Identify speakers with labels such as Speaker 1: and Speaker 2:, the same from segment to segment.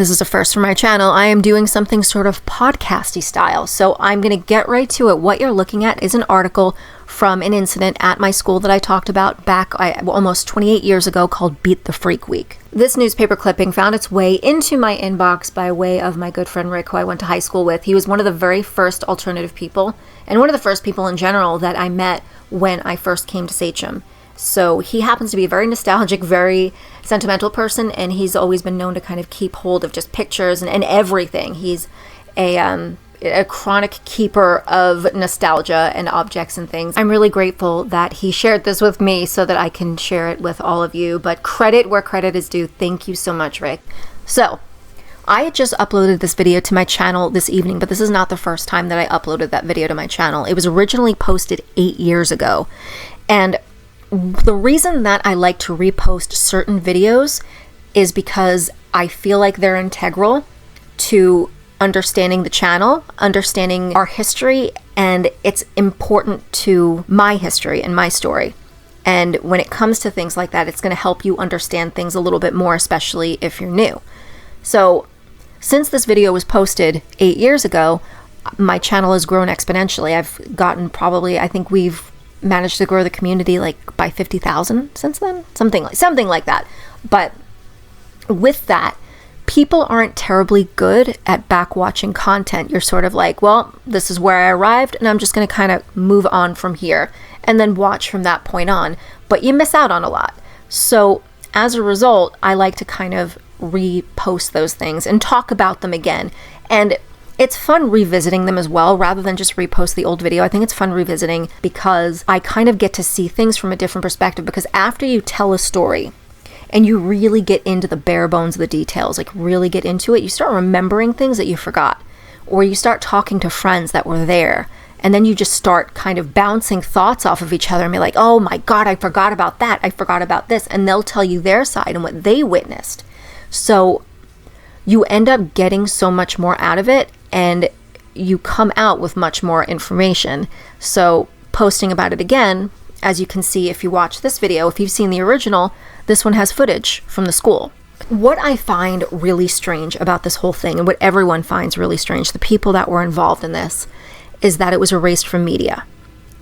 Speaker 1: This is a first for my channel. I am doing something sort of podcasty style, so I'm going to get right to it. What you're looking at is an article from an incident at my school that I talked about back almost 28 years ago called Beat the Freak Week. This newspaper clipping found its way into my inbox by way of my good friend Rick, who I went to high school with. He was one of the very first alternative people, and one of the first people in general that I met when I first came to Sachem. So he happens to be a very nostalgic, very sentimental person, and he's always been known to kind of keep hold of just pictures and everything. He's a chronic keeper of nostalgia and objects and things. I'm really grateful that he shared this with me so that I can share it with all of you, but credit where credit is due. Thank you so much, Rick. So, I had just uploaded this video to my channel this evening, but this is not the first time that I uploaded that video to my channel. It was originally posted 8 years ago, and the reason that I like to repost certain videos is because I feel like they're integral to understanding the channel, understanding our history, and it's important to my history and my story. And when it comes to things like that, it's going to help you understand things a little bit more, especially if you're new. So, since this video was posted 8 years ago, my channel has grown exponentially. I've gotten I think we've managed to grow the community like by 50,000 since then, something like that. But with that, people aren't terribly good at back watching content. You're sort of like, well, this is where I arrived and I'm just going to kind of move on from here and then watch from that point on, but you miss out on a lot. So as a result, I like to kind of repost those things and talk about them again. And it's fun revisiting them as well, rather than just repost the old video. I think it's fun revisiting because I kind of get to see things from a different perspective, because after you tell a story and you really get into the bare bones of the details, like really get into it, you start remembering things that you forgot, or you start talking to friends that were there, and then you just start kind of bouncing thoughts off of each other and be like, oh my God, I forgot about that, I forgot about this, and they'll tell you their side and what they witnessed. So you end up getting so much more out of it, and you come out with much more information. So posting about it again, as you can see if you watch this video, if you've seen the original, this one has footage from the school. What I find really strange about this whole thing, and what everyone finds really strange, the people that were involved in this, is that it was erased from media.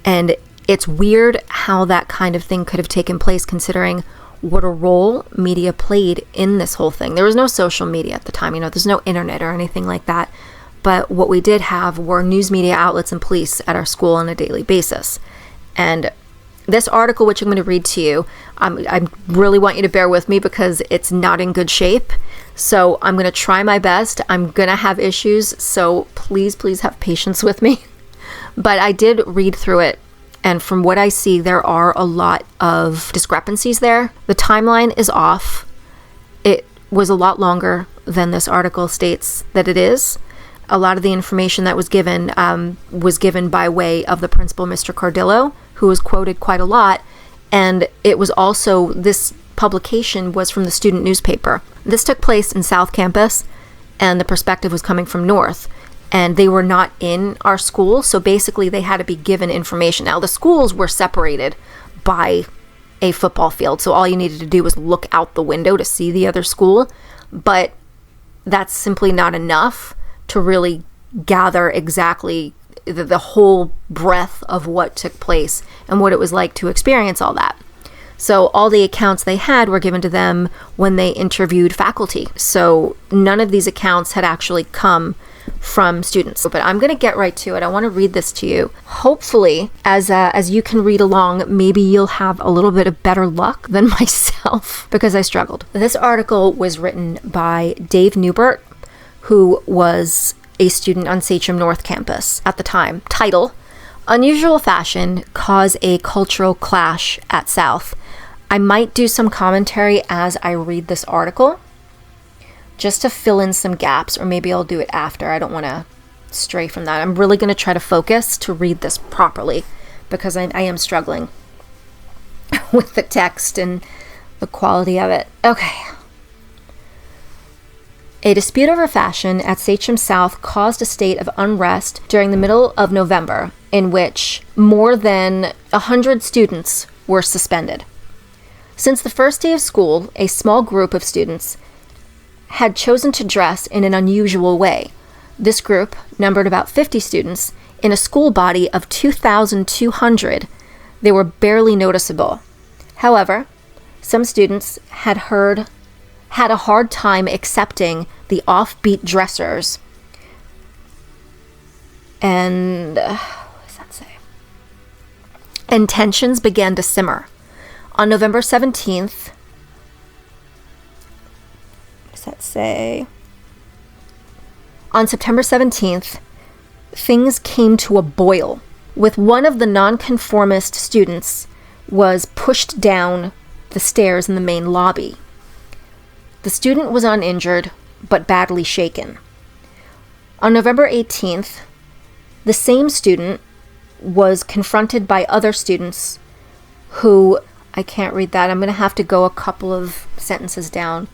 Speaker 1: And it's weird how that kind of thing could have taken place, considering what a role media played in this whole thing. There was no social media at the time, there's no internet or anything like that. But what we did have were news media outlets and police at our school on a daily basis. And this article, which I'm going to read to you, I really want you to bear with me because it's not in good shape. So I'm going to try my best. I'm going to have issues, so please have patience with me. But I did read through it, and from what I see, there are a lot of discrepancies there. The timeline is off. It was a lot longer than this article states that it is. A lot of the information that was given by way of the principal, Mr. Cardillo, who was quoted quite a lot. And it was also, this publication was from the student newspaper. This took place in South Campus, and the perspective was coming from North. And they were not in our school, so basically they had to be given information. Now, the schools were separated by a football field, so all you needed to do was look out the window to see the other school. But that's simply not enough to really gather exactly the whole breadth of what took place and what it was like to experience all that. So all the accounts they had were given to them when they interviewed faculty. So none of these accounts had actually come from students. But I'm going to get right to it. I want to read this to you. Hopefully, as you can read along, maybe you'll have a little bit of better luck than myself, because I struggled. This article was written by Dave Newbert, who was a student on Sachem North Campus at the time. Title: Unusual Fashion Cause a Cultural Clash at South. I might do some commentary as I read this article, just to fill in some gaps, or maybe I'll do it after. I don't want to stray from that. I'm really going to try to focus to read this properly, because I am struggling with the text and the quality of it. Okay. A dispute over fashion at Sachem South caused a state of unrest during the middle of November, in which more than 100 students were suspended. Since the first day of school, a small group of students had chosen to dress in an unusual way. This group numbered about 50 students in a school body of 2,200. They were barely noticeable. However, some students had a hard time accepting the offbeat dressers. And what does that say? And tensions began to simmer. On November 17th, what does that say? On September 17th, things came to a boil, with one of the nonconformist students was pushed down the stairs in the main lobby. The student was uninjured, but badly shaken. On November 18th, the same student was confronted by other students who, I can't read that, I'm going to have to go a couple of sentences down.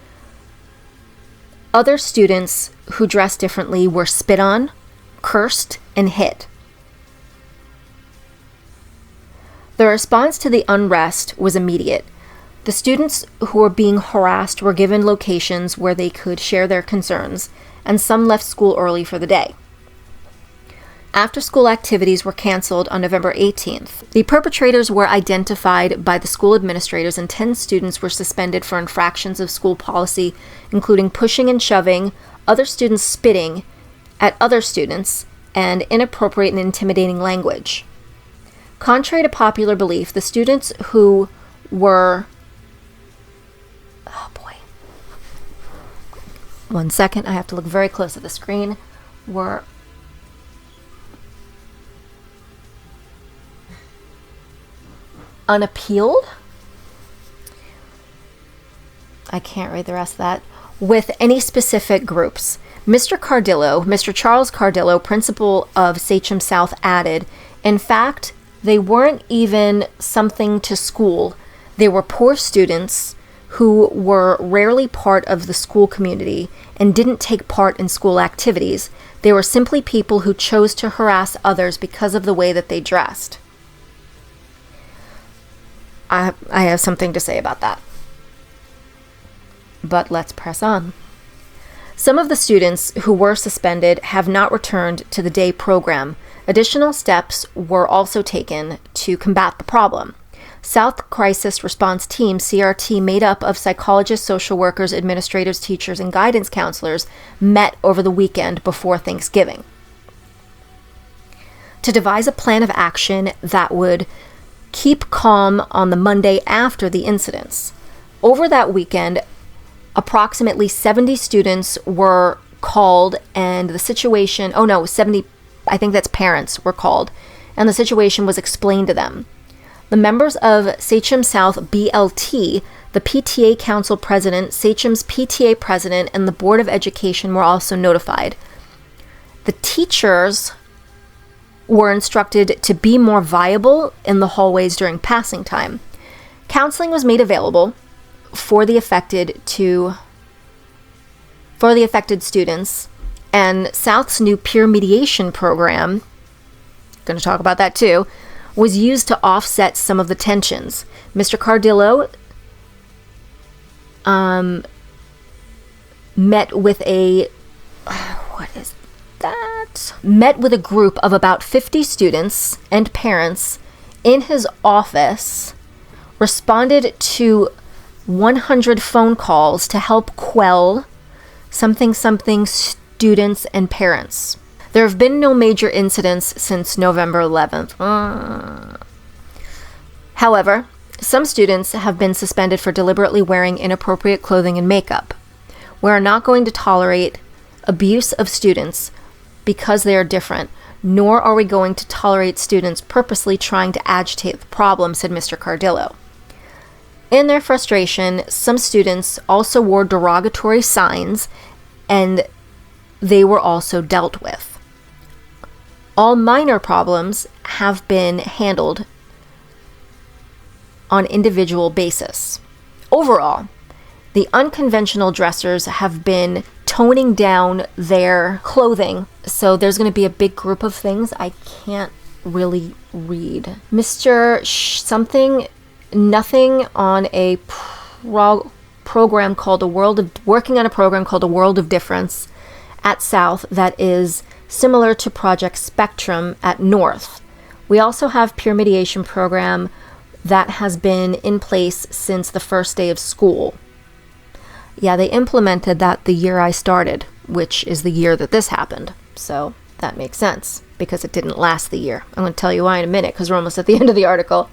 Speaker 1: Other students who dressed differently were spit on, cursed, and hit. The response to the unrest was immediate. The students who were being harassed were given locations where they could share their concerns, and some left school early for the day. After-school activities were canceled on November 18th. The perpetrators were identified by the school administrators, and 10 students were suspended for infractions of school policy, including pushing and shoving, other students spitting at other students, and inappropriate and intimidating language. Contrary to popular belief, the students who were... Oh boy. One second, I have to look very close at the screen. Were unappealed. I can't read the rest of that. With any specific groups. Mr. Charles Cardillo, principal of Sachem South, added, in fact, they weren't even something to school. They were poor students who were rarely part of the school community and didn't take part in school activities. They were simply people who chose to harass others because of the way that they dressed. I have something to say about that. But let's press on. Some of the students who were suspended have not returned to the day program. Additional steps were also taken to combat the problem. South Crisis Response Team, CRT, made up of psychologists, social workers, administrators, teachers, and guidance counselors, met over the weekend before Thanksgiving to devise a plan of action that would keep calm on the Monday after the incidents. Over that weekend, approximately 70 students were called, and the situation, 70, I think that's parents, were called, and the situation was explained to them. The members of Sachem South BLT, the PTA Council President, Sachem's PTA President, and the Board of Education were also notified. The teachers were instructed to be more viable in the hallways during passing time. Counseling was made available for the affected students, and South's new peer mediation program, going to talk about that too, was used to offset some of the tensions. Mr. Cardillo met with a group of about 50 students and parents in his office, responded to 100 phone calls to help quell something students and parents. There have been no major incidents since November 11th. However, some students have been suspended for deliberately wearing inappropriate clothing and makeup. We are not going to tolerate abuse of students because they are different, nor are we going to tolerate students purposely trying to agitate the problem, said Mr. Cardillo. In their frustration, some students also wore derogatory signs, and they were also dealt with. All minor problems have been handled on individual basis. Overall, the unconventional dressers have been toning down their clothing, so there's going to be a big group of things I can't really read. Mr. Nothing on a program called working on a program called A World of Difference at South that is similar to Project Spectrum at North. We also have peer mediation program that has been in place since the first day of school. Yeah, they implemented that the year I started, which is the year that this happened. So that makes sense because it didn't last the year. I'm going to tell you why in a minute because we're almost at the end of the article.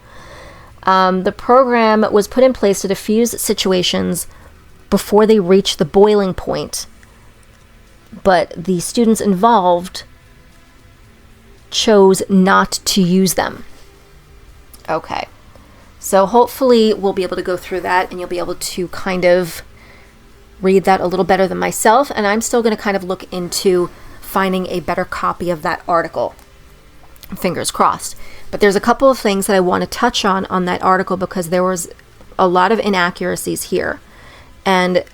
Speaker 1: The program was put in place to diffuse situations before they reach the boiling point, but the students involved chose not to use them. Okay, so hopefully we'll be able to go through that and you'll be able to kind of read that a little better than myself, and I'm still going to kind of look into finding a better copy of that article. Fingers crossed. But there's a couple of things that I want to touch on that article because there was a lot of inaccuracies here. And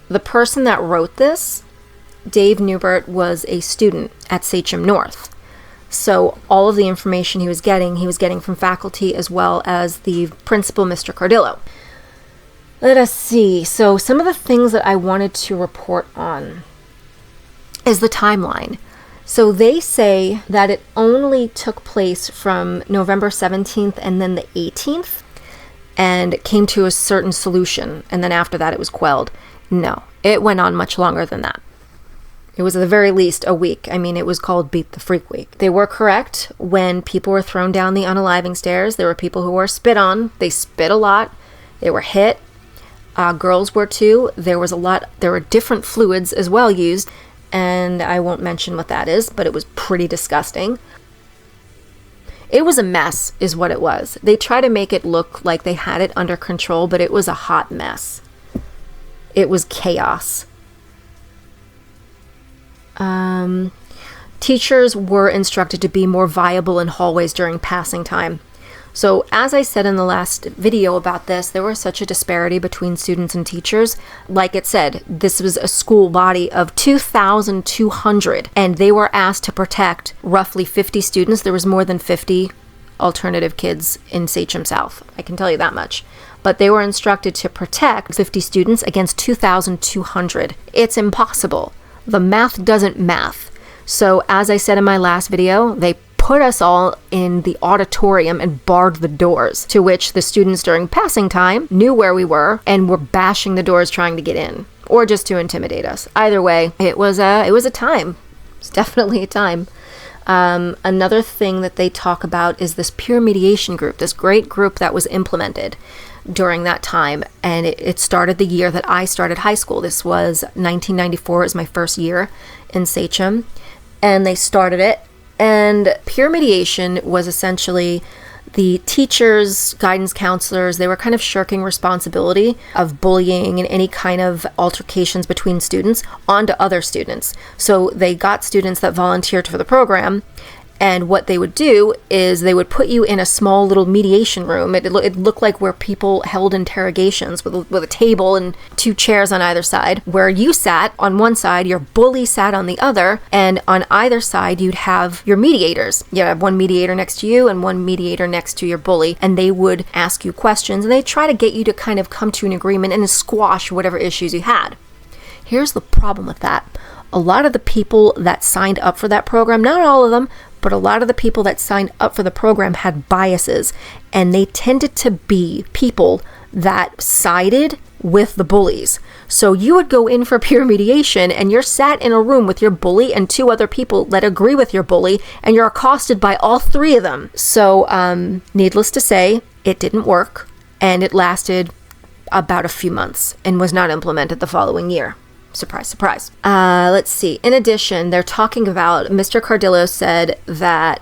Speaker 1: the person that wrote this, Dave Newbert, was a student at Sachem North. So all of the information he was getting from faculty as well as the principal, Mr. Cardillo. Let us see. So some of the things that I wanted to report on is the timeline. So they say that it only took place from November 17th and then the 18th and came to a certain solution. And then after that, it was quelled. No, it went on much longer than that. It was at the very least a week. I mean, it was called Beat the Freak Week. They were correct when people were thrown down the unaliving stairs. There were people who were spit on. They spit a lot. They were hit. Girls were too. There were different fluids as well used. And I won't mention what that is, but it was pretty disgusting. It was a mess, is what it was. They try to make it look like they had it under control, but it was a hot mess. It was chaos. Teachers were instructed to be more viable in hallways during passing time. So as I said in the last video about this, there was such a disparity between students and teachers. Like it said, this was a school body of 2,200, and they were asked to protect roughly 50 students. There was more than 50 alternative kids in Sachem South. I can tell you that much. But they were instructed to protect 50 students against 2,200. It's impossible. The math doesn't math. So as I said in my last video, they put us all in the auditorium and barred the doors, to which the students during passing time knew where we were and were bashing the doors trying to get in, or just to intimidate us. Either way, it was a time. It's definitely a time. Another thing that they talk about is this peer mediation group, this great group that was implemented during that time, and it started the year that I started high school. This was 1994. It was my first year in Sachem, and they started it. And peer mediation was essentially the teachers, guidance counselors, they were kind of shirking responsibility of bullying and any kind of altercations between students onto other students. So they got students that volunteered for the program, and what they would do is they would put you in a small little mediation room. It looked like where people held interrogations with a table and two chairs on either side, where you sat on one side, your bully sat on the other, and on either side you'd have your mediators. You'd have one mediator next to you and one mediator next to your bully, and they would ask you questions, and they'd try to get you to kind of come to an agreement and squash whatever issues you had. Here's the problem with that. A lot of the people that signed up for that program, not all of them, but a lot of the people that signed up for the program had biases, and they tended to be people that sided with the bullies. So you would go in for peer mediation and you're sat in a room with your bully and two other people that agree with your bully, and you're accosted by all three of them. So needless to say, it didn't work, and it lasted about a few months and was not implemented the following year. Surprise, surprise. Let's see. In addition, they're talking about, Mr. Cardillo said that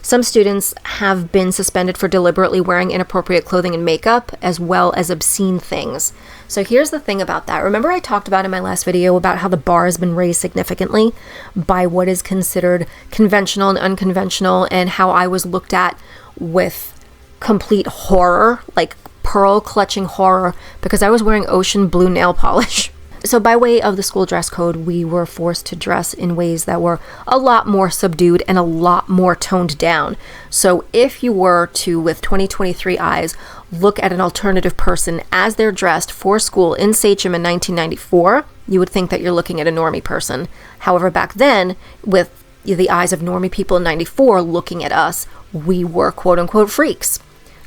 Speaker 1: some students have been suspended for deliberately wearing inappropriate clothing and makeup, as well as obscene things. So here's the thing about that. Remember I talked about in my last video about how the bar has been raised significantly by what is considered conventional and unconventional, and how I was looked at with complete horror, like pearl clutching horror, because I was wearing ocean blue nail polish. So by way of the school dress code, we were forced to dress in ways that were a lot more subdued and a lot more toned down. So if you were to, with 2023 eyes, look at an alternative person as they're dressed for school in Sachem in 1994, you would think that you're looking at a normie person. However, back then, with the eyes of normie people in 94 looking at us, we were quote unquote freaks.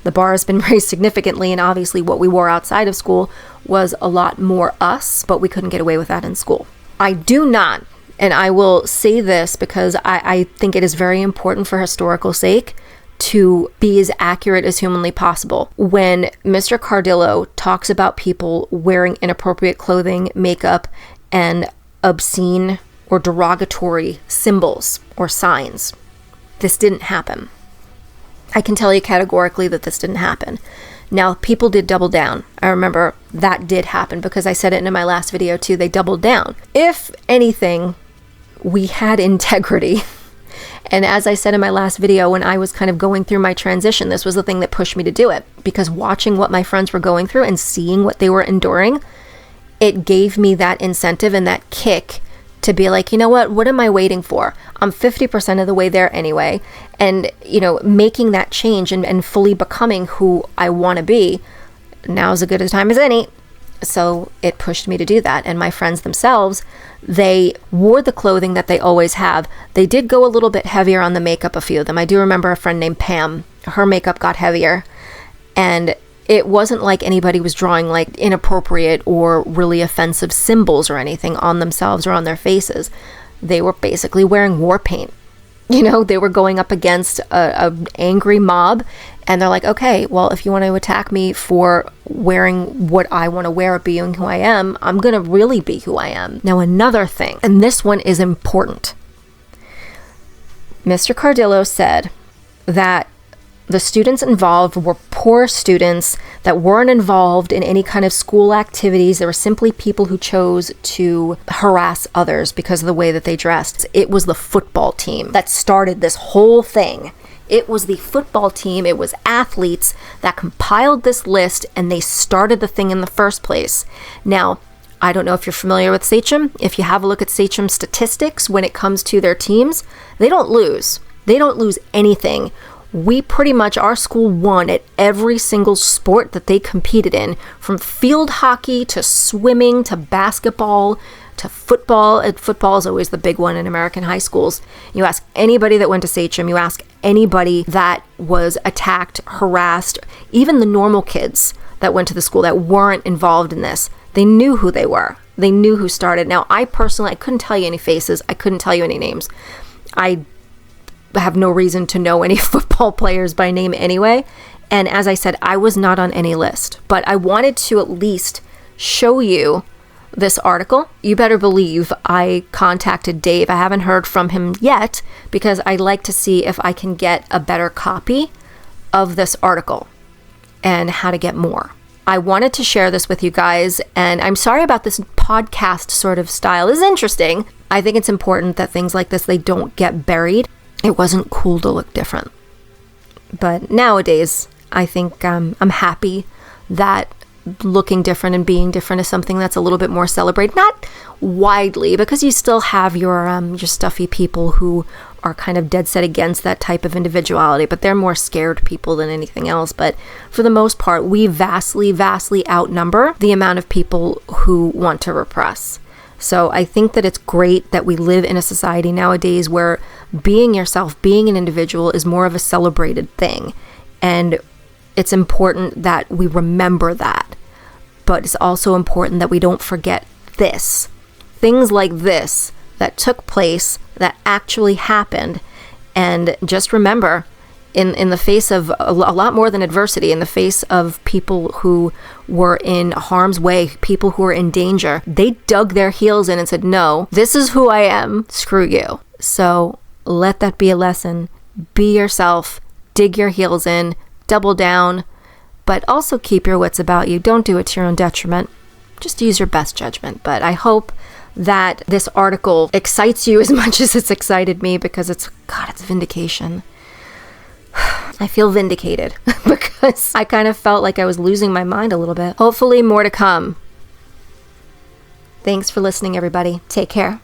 Speaker 1: The bar has been raised significantly, and obviously what we wore outside of school was a lot more us, but we couldn't get away with that in school. I do not, and I will say this because I think it is very important for historical sake to be as accurate as humanly possible. When Mr. Cardillo talks about people wearing inappropriate clothing, makeup, and obscene or derogatory symbols or signs, this didn't happen. I can tell you categorically that this didn't happen. Now, people did double down. I remember that did happen because I said it in my last video too. They doubled down. If anything, we had integrity. And as I said in my last video, when I was kind of going through my transition, this was the thing that pushed me to do it. Because watching what my friends were going through and seeing what they were enduring, it gave me that incentive and that kick to be like, you know what am I waiting for? I'm 50% of the way there anyway. And, making that change and fully becoming who I want to be, now's as good a time as any. So it pushed me to do that. And my friends themselves, they wore the clothing that they always have. They did go a little bit heavier on the makeup, a few of them. I do remember a friend named Pam. Her makeup got heavier. And it wasn't like anybody was drawing like inappropriate or really offensive symbols or anything on themselves or on their faces. They were basically wearing war paint. They were going up against a angry mob, and they're like, okay, well, if you want to attack me for wearing what I want to wear or being who I am, I'm going to really be who I am. Now, another thing, and this one is important. Mr. Cardillo said that the students involved were poor students that weren't involved in any kind of school activities. They were simply people who chose to harass others because of the way that they dressed. It was the football team that started this whole thing. It was the football team, it was athletes that compiled this list, and they started the thing in the first place. Now, I don't know if you're familiar with Sachem. If you have a look at Sachem statistics when it comes to their teams, they don't lose. They don't lose anything. We pretty much, our school won at every single sport that they competed in, from field hockey to swimming to basketball to football. And football is always the big one in American high schools. You ask anybody that went to Sachem, you ask anybody that was attacked, harassed, even the normal kids that went to the school that weren't involved in this, they knew who they were. They knew who started. Now, I couldn't tell you any faces. I couldn't tell you any names. I have no reason to know any football players by name anyway. And as I said, I was not on any list, but I wanted to at least show you this article. You better believe I contacted Dave. I haven't heard from him yet because I'd like to see if I can get a better copy of this article and how to get more. I wanted to share this with you guys, and I'm sorry about this podcast sort of style. It's interesting. I think it's important that things like this, they don't get buried. It wasn't cool to look different. But nowadays, I think I'm happy that looking different and being different is something that's a little bit more celebrated. Not widely, because you still have your stuffy people who are kind of dead set against that type of individuality, but they're more scared people than anything else. But for the most part, we vastly, vastly outnumber the amount of people who want to repress. So I think that it's great that we live in a society nowadays where being yourself, being an individual is more of a celebrated thing. And it's important that we remember that. But it's also important that we don't forget this. Things like this that took place, that actually happened. And just remember, in the face of a lot more than adversity, in the face of people who were in harm's way, people who were in danger, they dug their heels in and said, no, this is who I am, screw you. So let that be a lesson. Be yourself, dig your heels in, double down, but also keep your wits about you. Don't do it to your own detriment. Just use your best judgment. But I hope that this article excites you as much as it's excited me, because it's vindication. I feel vindicated because I kind of felt like I was losing my mind a little bit. Hopefully more to come. Thanks for listening, everybody. Take care.